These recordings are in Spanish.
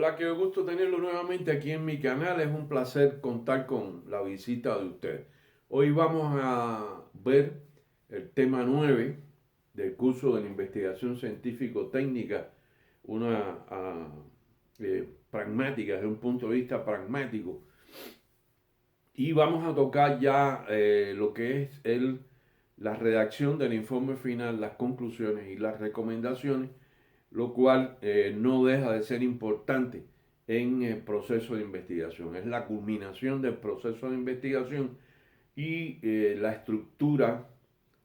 Hola, qué gusto tenerlo nuevamente aquí en mi canal. Es un placer contar con la visita de ustedes. Hoy vamos a ver el tema 9 del curso de la investigación científico-técnica, una pragmática, desde un punto de vista pragmático. Y vamos a tocar ya lo que es la redacción del informe final, las conclusiones y las recomendaciones, lo cual no deja de ser importante en el proceso de investigación. Es la culminación del proceso de investigación y la estructura,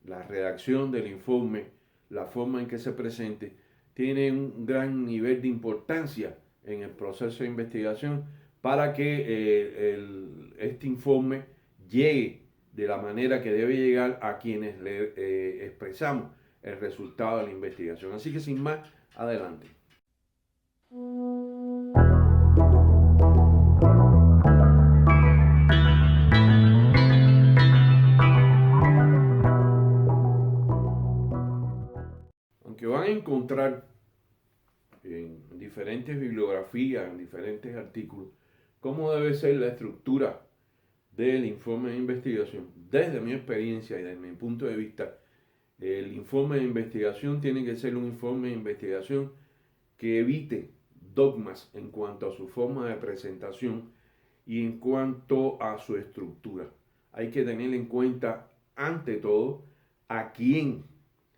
la redacción del informe, la forma en que se presente, tiene un gran nivel de importancia en el proceso de investigación para que este informe llegue de la manera que debe llegar a quienes le expresamos el resultado de la investigación. Así que sin más, adelante. Aunque van a encontrar en diferentes bibliografías, en diferentes artículos, cómo debe ser la estructura del informe de investigación. Desde mi experiencia y desde mi punto de vista, el informe de investigación tiene que ser un informe de investigación que evite dogmas en cuanto a su forma de presentación y en cuanto a su estructura. Hay que tener en cuenta, ante todo, a quién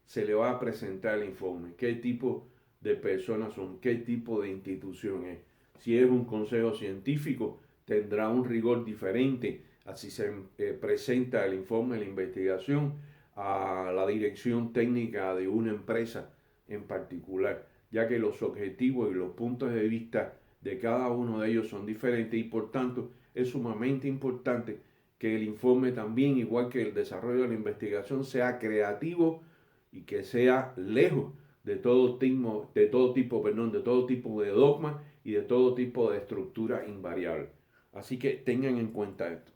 se le va a presentar el informe, qué tipo de personas son, qué tipo de institución es. Si es un consejo científico, tendrá un rigor diferente a si se presenta el informe de la investigación a la dirección técnica de una empresa en particular, ya que los objetivos y los puntos de vista de cada uno de ellos son diferentes y por tanto es sumamente importante que el informe también, igual que el desarrollo de la investigación, sea creativo y que sea lejos de todo tipo, de todo tipo de dogma y de todo tipo de estructura invariable. Así que tengan en cuenta esto.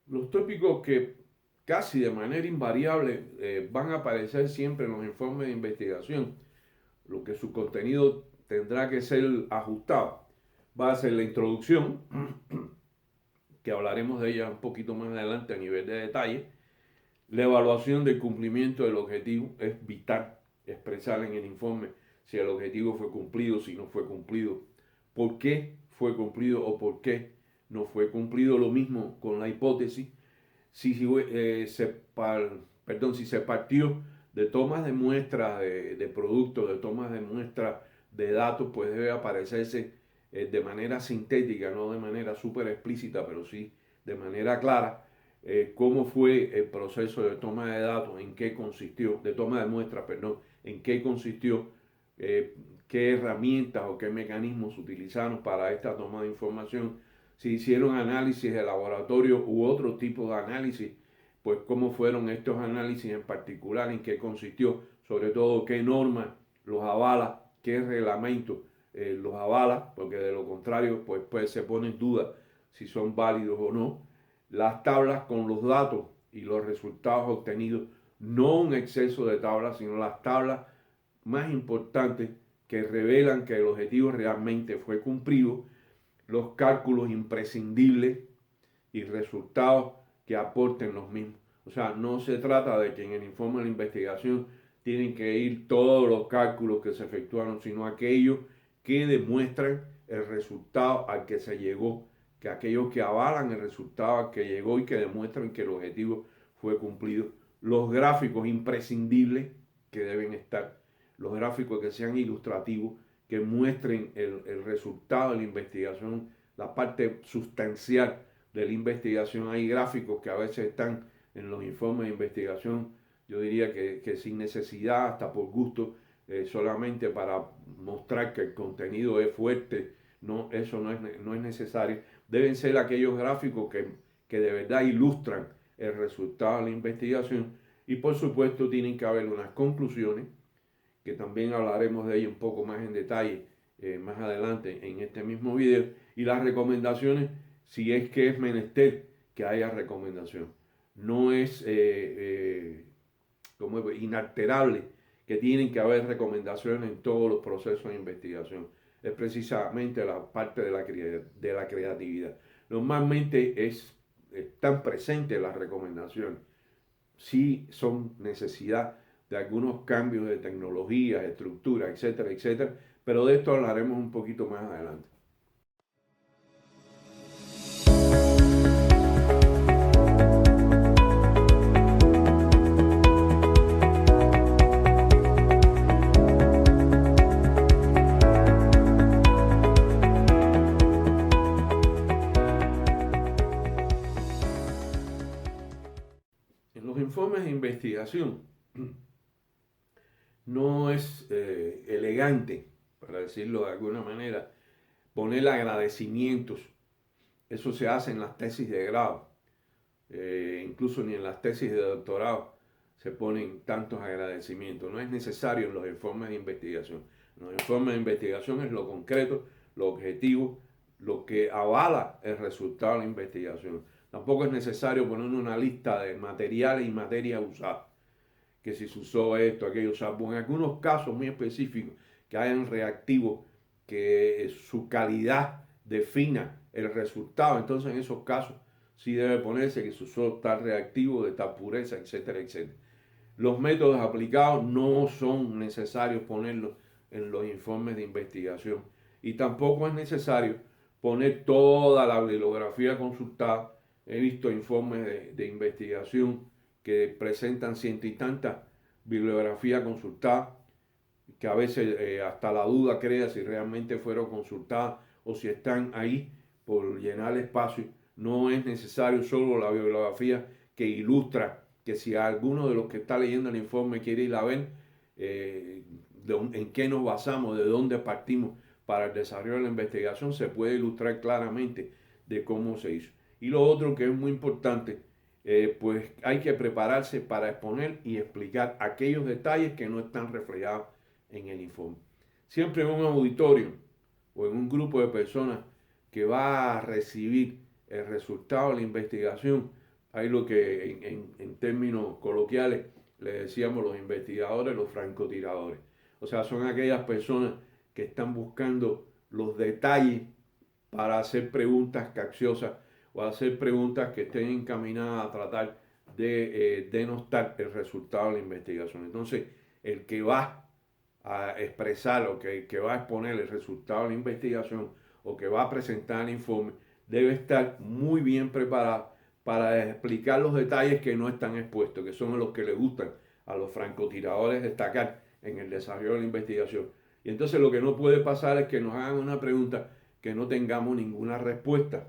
Los tópicos que casi de manera invariable van a aparecer siempre en los informes de investigación, lo que su contenido tendrá que ser ajustado. Va a ser la introducción, que hablaremos de ella un poquito más adelante a nivel de detalle. La evaluación del cumplimiento del objetivo es vital expresar en el informe si el objetivo fue cumplido, si no fue cumplido, por qué fue cumplido o por qué no fue cumplido. Lo mismo con la hipótesis, si se partió de tomas de muestras de productos, de tomas de muestras de datos, pues debe aparecerse de manera sintética, no de manera súper explícita, pero sí de manera clara, cómo fue el proceso de toma de datos, en qué consistió, de toma de muestras, perdón, en qué consistió, eh, qué herramientas o qué mecanismos utilizaron para esta toma de información, si hicieron análisis de laboratorio u otro tipo de análisis, pues cómo fueron estos análisis en particular, en qué consistió, sobre todo qué norma los avala, qué reglamento los avala, porque de lo contrario pues se pone en duda si son válidos o no. Las tablas con los datos y los resultados obtenidos, no un exceso de tablas, sino las tablas más importantes que revelan que el objetivo realmente fue cumplido, los cálculos imprescindibles y resultados que aporten los mismos. O sea, no se trata de que en el informe de la investigación tienen que ir todos los cálculos que se efectuaron, sino aquellos que demuestran el resultado al que se llegó, que aquellos que avalan el resultado al que llegó y que demuestran que el objetivo fue cumplido. Los gráficos imprescindibles que deben estar, los gráficos que sean ilustrativos, que muestren el resultado de la investigación, la parte sustancial de la investigación. Hay gráficos que a veces están en los informes de investigación, yo diría que sin necesidad, hasta por gusto, solamente para mostrar que el contenido es fuerte. No, eso no es necesario. Deben ser aquellos gráficos que de verdad ilustran el resultado de la investigación y por supuesto tienen que haber unas conclusiones, que también hablaremos de ello un poco más en detalle más adelante en este mismo video, y las recomendaciones si es que es menester que haya recomendación. No es como inalterable que tienen que haber recomendaciones en todos los procesos de investigación. Es precisamente la parte de la creatividad. Normalmente están presentes las recomendaciones. Sí son necesidad de algunos cambios de tecnología, estructura, etcétera, etcétera, pero de esto hablaremos un poquito más adelante. En los informes de investigación no es elegante, para decirlo de alguna manera, poner agradecimientos. Eso se hace en las tesis de grado. Incluso ni en las tesis de doctorado se ponen tantos agradecimientos. No es necesario en los informes de investigación. En los informes de investigación es lo concreto, lo objetivo, lo que avala el resultado de la investigación. Tampoco es necesario poner una lista de materiales y materias usadas, que si se usó esto, aquello, o sea, en algunos casos muy específicos que hayan reactivos que su calidad defina el resultado, entonces en esos casos sí debe ponerse que se usó tal reactivo de tal pureza, etcétera, etcétera. Los métodos aplicados no son necesarios ponerlos en los informes de investigación y tampoco es necesario poner toda la bibliografía consultada. He visto informes de investigación que presentan ciento y tantas bibliografía consultada, que a veces hasta la duda crea si realmente fueron consultadas o si están ahí por llenar espacio. No es necesario solo la bibliografía que ilustra, que si alguno de los que está leyendo el informe quiere ir a ver en qué nos basamos, de dónde partimos para el desarrollo de la investigación, se puede ilustrar claramente de cómo se hizo. Y lo otro que es muy importante, pues hay que prepararse para exponer y explicar aquellos detalles que no están reflejados en el informe. Siempre en un auditorio o en un grupo de personas que va a recibir el resultado de la investigación, hay lo que en términos coloquiales le decíamos los investigadores, los francotiradores. O sea, son aquellas personas que están buscando los detalles para hacer preguntas capciosas o hacer preguntas que estén encaminadas a tratar de denostar el resultado de la investigación. Entonces, el que va a expresar o que va a exponer el resultado de la investigación o que va a presentar el informe debe estar muy bien preparado para explicar los detalles que no están expuestos, que son los que le gustan a los francotiradores destacar en el desarrollo de la investigación. Y entonces lo que no puede pasar es que nos hagan una pregunta que no tengamos ninguna respuesta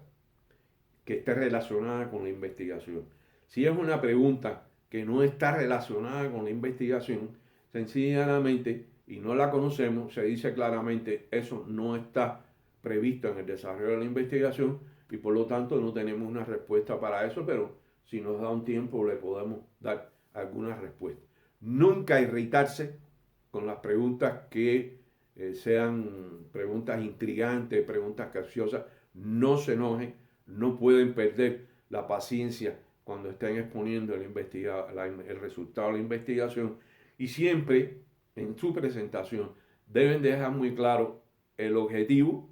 que esté relacionada con la investigación. Si es una pregunta que no está relacionada con la investigación, sencillamente, y no la conocemos, se dice claramente, eso no está previsto en el desarrollo de la investigación y por lo tanto no tenemos una respuesta para eso, pero si nos da un tiempo le podemos dar alguna respuesta. Nunca irritarse con las preguntas que sean preguntas intrigantes, preguntas capciosas, no se enojen, no pueden perder la paciencia cuando estén exponiendo el resultado de la investigación y siempre en su presentación deben dejar muy claro el objetivo,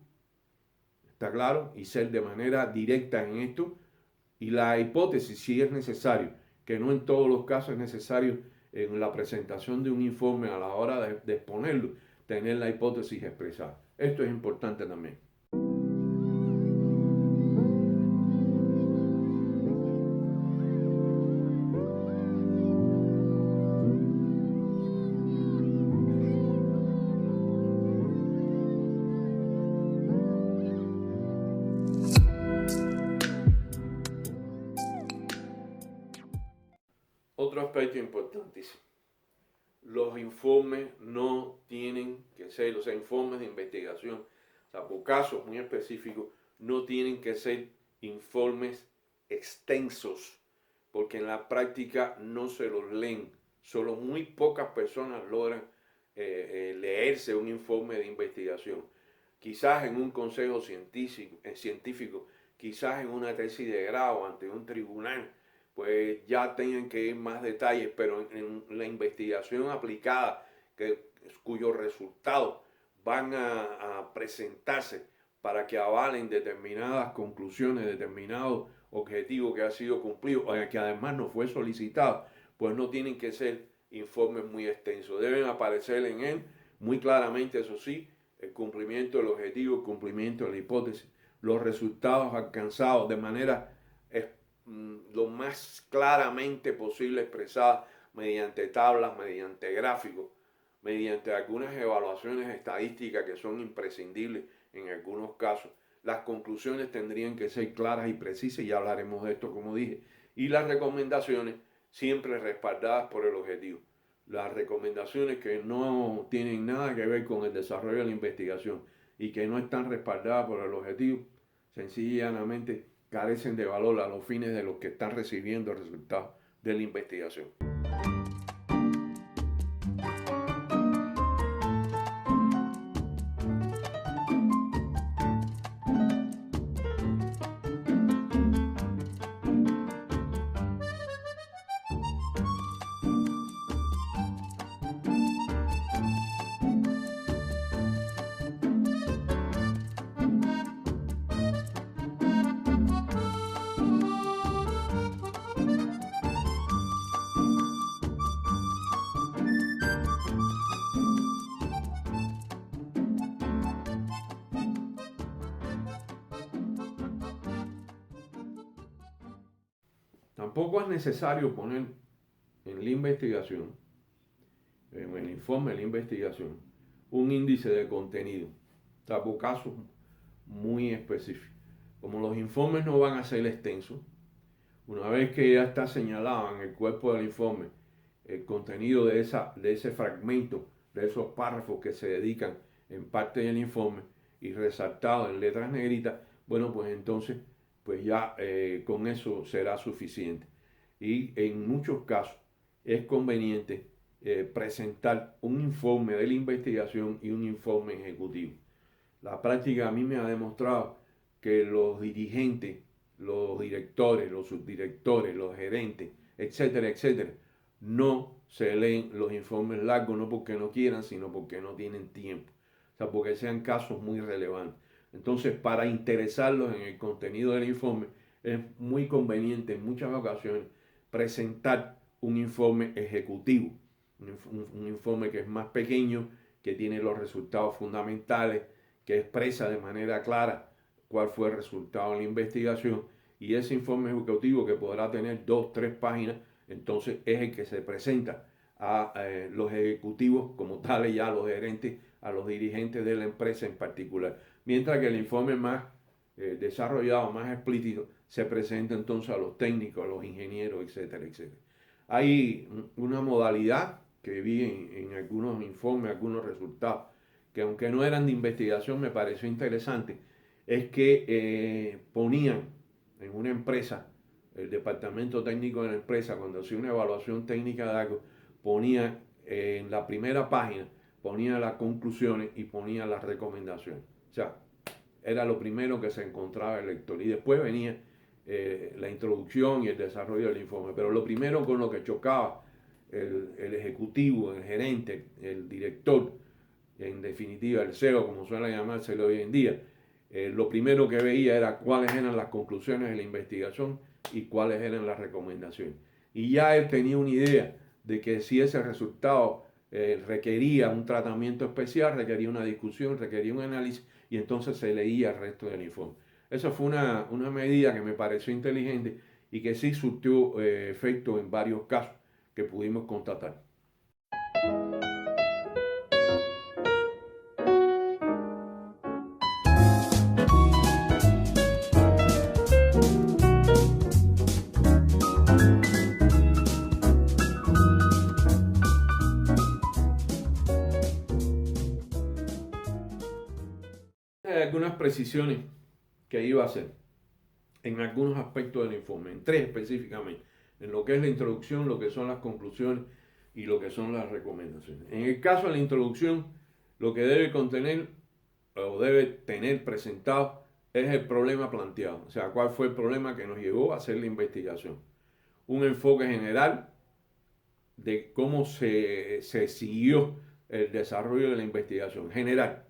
está claro, y ser de manera directa en esto y la hipótesis si es necesario, que no en todos los casos es necesario en la presentación de un informe a la hora de exponerlo, tener la hipótesis expresada. Esto es importante también. Otro aspecto importantísimo. Los informes no tienen que ser, los informes de investigación, o sea, por casos muy específicos, no tienen que ser informes extensos, porque en la práctica no se los leen. Solo muy pocas personas logran leerse un informe de investigación. Quizás en un consejo científico, quizás en una tesis de grado ante un tribunal, pues ya tengan que ir más detalles, pero en la investigación aplicada, cuyos resultados van a presentarse para que avalen determinadas conclusiones, determinados objetivos que ha sido cumplido, o que además no fue solicitado, pues no tienen que ser informes muy extensos. Deben aparecer en él muy claramente, eso sí, el cumplimiento del objetivo, el cumplimiento de la hipótesis, los resultados alcanzados de manera lo más claramente posible expresada mediante tablas, mediante gráficos, mediante algunas evaluaciones estadísticas que son imprescindibles en algunos casos. Las conclusiones tendrían que ser claras y precisas, y ya hablaremos de esto, como dije, y las recomendaciones siempre respaldadas por el objetivo. Las recomendaciones que no tienen nada que ver con el desarrollo de la investigación y que no están respaldadas por el objetivo, sencillamente carecen de valor a los fines de los que están recibiendo el resultado de la investigación. Tampoco es necesario poner en la investigación, en el informe de la investigación, un índice de contenido, salvo casos muy específicos. Como los informes no van a ser extensos, una vez que ya está señalado en el cuerpo del informe el contenido de ese fragmento, de esos párrafos que se dedican en parte del informe y resaltado en letras negritas, bueno, pues entonces pues ya con eso será suficiente. Y en muchos casos es conveniente presentar un informe de la investigación y un informe ejecutivo. La práctica a mí me ha demostrado que los dirigentes, los directores, los subdirectores, los gerentes, etcétera, etcétera, no se leen los informes largos, no porque no quieran, sino porque no tienen tiempo. O sea, porque sean casos muy relevantes. Entonces, para interesarlos en el contenido del informe, es muy conveniente en muchas ocasiones presentar un informe ejecutivo, un informe que es más pequeño, que tiene los resultados fundamentales, que expresa de manera clara cuál fue el resultado de la investigación, y ese informe ejecutivo, que podrá tener 2, 3 páginas, entonces es el que se presenta a los ejecutivos como tales, ya a los gerentes, a los dirigentes de la empresa en particular. Mientras que el informe más desarrollado, más explícito, se presenta entonces a los técnicos, a los ingenieros, etcétera, etcétera. Hay una modalidad que vi en algunos informes, algunos resultados, que aunque no eran de investigación, me pareció interesante, es que ponían en una empresa, el departamento técnico de la empresa, cuando hacía una evaluación técnica de algo, ponía en la primera página, ponía las conclusiones y ponía las recomendaciones. O sea, era lo primero que se encontraba el lector. Y después venía la introducción y el desarrollo del informe. Pero lo primero con lo que chocaba el ejecutivo, el gerente, el director, en definitiva el CEO, como suele llamárselo hoy en día, lo primero que veía era cuáles eran las conclusiones de la investigación y cuáles eran las recomendaciones. Y ya él tenía una idea de que si ese resultado requería un tratamiento especial, requería una discusión, requería un análisis, y entonces se leía el resto del informe. Esa fue una medida que me pareció inteligente y que sí surtió efecto en varios casos que pudimos constatar. Hay algunas precisiones que iba a hacer en algunos aspectos del informe, en 3 específicamente. en lo que es la introducción, lo que son las conclusiones y lo que son las recomendaciones. En el caso de la introducción, lo que debe contener o debe tener presentado es el problema planteado, o sea, cuál fue el problema que nos llevó a hacer la investigación. Un enfoque general de cómo se siguió el desarrollo de la investigación general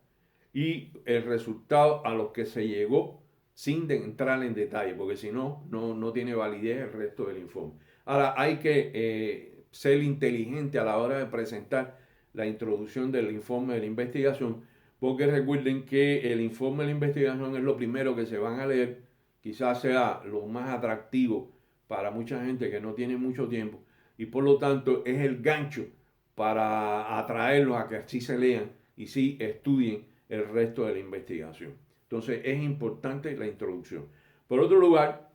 y el resultado a los que se llegó sin entrar en detalle, porque si no, no tiene validez el resto del informe. Ahora, hay que ser inteligente a la hora de presentar la introducción del informe de la investigación, porque recuerden que el informe de la investigación es lo primero que se van a leer, quizás sea lo más atractivo para mucha gente que no tiene mucho tiempo, y por lo tanto es el gancho para atraerlos a que así se lean y sí estudien el resto de la investigación. Entonces es importante la introducción. Por otro lugar,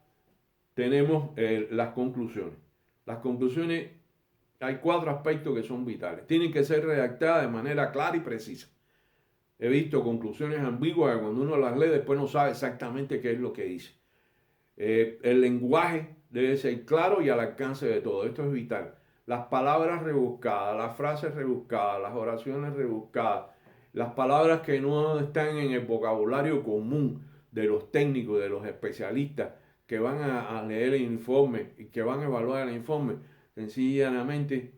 tenemos las conclusiones. Las conclusiones, hay 4 aspectos que son vitales. Tienen que ser redactadas de manera clara y precisa. He visto conclusiones ambiguas que cuando uno las lee después no sabe exactamente qué es lo que dice. El lenguaje debe ser claro y al alcance de todo. Esto es vital. Las palabras rebuscadas, las frases rebuscadas, las oraciones rebuscadas, las palabras que no están en el vocabulario común de los técnicos, de los especialistas que van a leer el informe y que van a evaluar el informe, sencillamente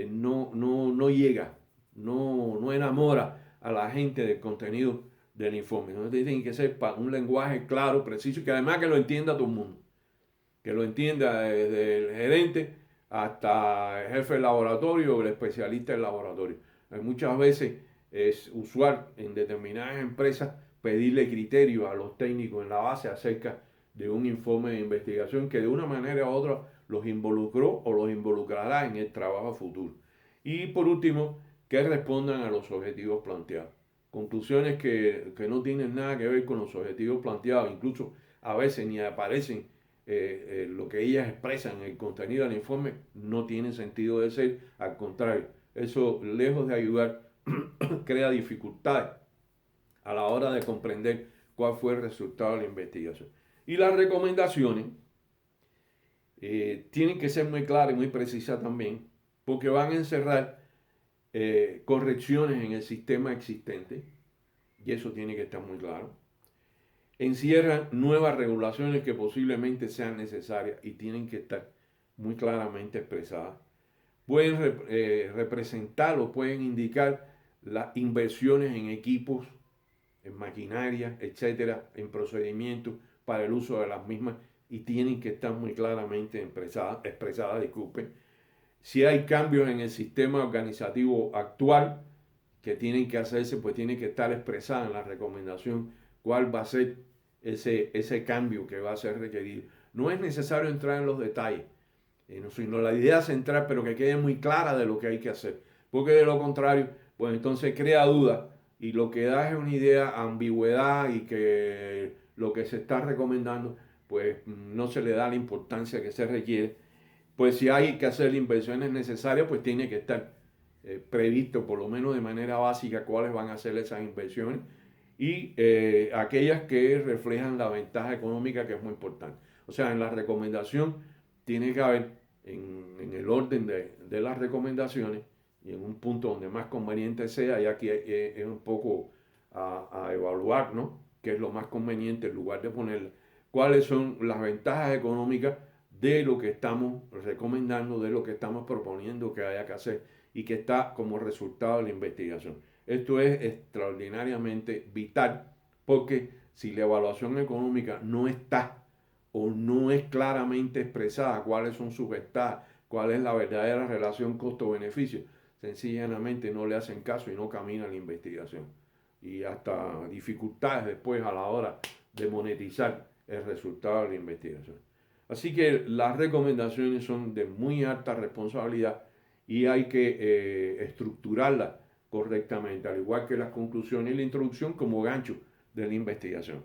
no llega, no enamora a la gente del contenido del informe. Entonces tiene que ser un lenguaje claro, preciso y que además que lo entienda todo el mundo. Que lo entienda desde el gerente hasta el jefe del laboratorio o el especialista del laboratorio. Muchas veces es usual en determinadas empresas pedirle criterios a los técnicos en la base acerca de un informe de investigación que de una manera u otra los involucró o los involucrará en el trabajo futuro. Y por último, que respondan a los objetivos planteados. Conclusiones que no tienen nada que ver con los objetivos planteados, incluso a veces ni aparecen lo que ellas expresan en el contenido del informe, no tiene sentido de ser, al contrario, eso lejos de ayudar, crea dificultades a la hora de comprender cuál fue el resultado de la investigación. Y las recomendaciones tienen que ser muy claras y muy precisas también, porque van a encerrar correcciones en el sistema existente, y eso tiene que estar muy claro. Encierran nuevas regulaciones que posiblemente sean necesarias y tienen que estar muy claramente expresadas. Pueden representar o pueden indicar las inversiones en equipos, en maquinaria, etcétera, en procedimientos para el uso de las mismas y tienen que estar muy claramente expresadas, disculpen. Si hay cambios en el sistema organizativo actual que tienen que hacerse, pues tiene que estar expresada en la recomendación cuál va a ser ese cambio que va a ser requerido. No es necesario entrar en los detalles, sino la idea central, pero que quede muy clara de lo que hay que hacer. Porque de lo contrario, pues entonces crea duda y lo que da es una idea, ambigüedad y que lo que se está recomendando, pues no se le da la importancia que se requiere. Pues si hay que hacer inversiones necesarias, pues tiene que estar previsto por lo menos de manera básica cuáles van a ser esas inversiones y aquellas que reflejan la ventaja económica, que es muy importante. O sea, en la recomendación tiene que haber, en el orden de las recomendaciones y en un punto donde más conveniente sea, y aquí es un poco a evaluar, ¿no? ¿Qué es lo más conveniente en lugar de poner cuáles son las ventajas económicas de lo que estamos recomendando, de lo que estamos proponiendo que haya que hacer y que está como resultado de la investigación? Esto es extraordinariamente vital porque si la evaluación económica no está o no es claramente expresada cuáles son sus ventajas, cuál es la verdadera relación costo-beneficio, sencillamente no le hacen caso y no camina la investigación. Y hasta dificultades después a la hora de monetizar el resultado de la investigación. Así que las recomendaciones son de muy alta responsabilidad y hay que estructurarlas correctamente, al igual que las conclusiones y la introducción como gancho de la investigación.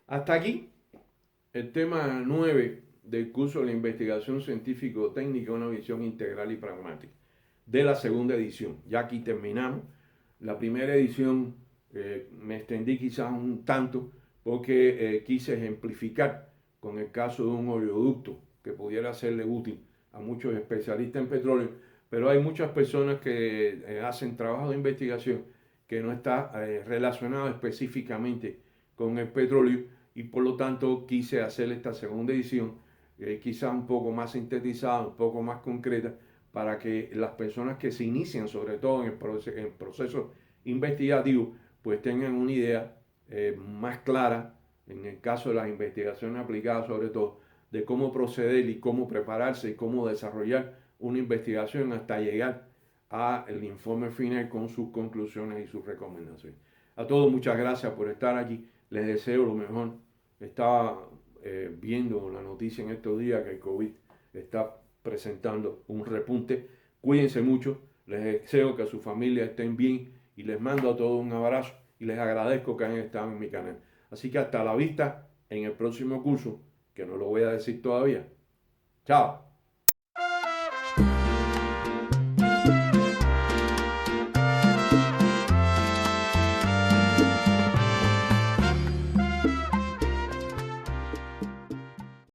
Hasta aquí el tema 9 del curso de la investigación científico-técnica, una visión integral y pragmática, de la segunda edición. Ya aquí terminamos. La primera edición me extendí quizás un tanto porque quise ejemplificar con el caso de un oleoducto que pudiera serle útil a muchos especialistas en petróleo, pero hay muchas personas que hacen trabajo de investigación que no está relacionado específicamente con el petróleo y por lo tanto quise hacer esta segunda edición quizás un poco más sintetizada, un poco más concreta, para que las personas que se inician, sobre todo en el proceso investigativo, pues tengan una idea más clara, en el caso de las investigaciones aplicadas sobre todo, de cómo proceder y cómo prepararse y cómo desarrollar una investigación hasta llegar al informe final con sus conclusiones y sus recomendaciones. A todos muchas gracias por estar aquí, les deseo lo mejor. Estaba viendo la noticia en estos días que el COVID está presentando un repunte. Cuídense mucho, les deseo que su familia estén bien y les mando a todos un abrazo y les agradezco que hayan estado en mi canal. Así que hasta la vista en el próximo curso, que no lo voy a decir todavía. Chao.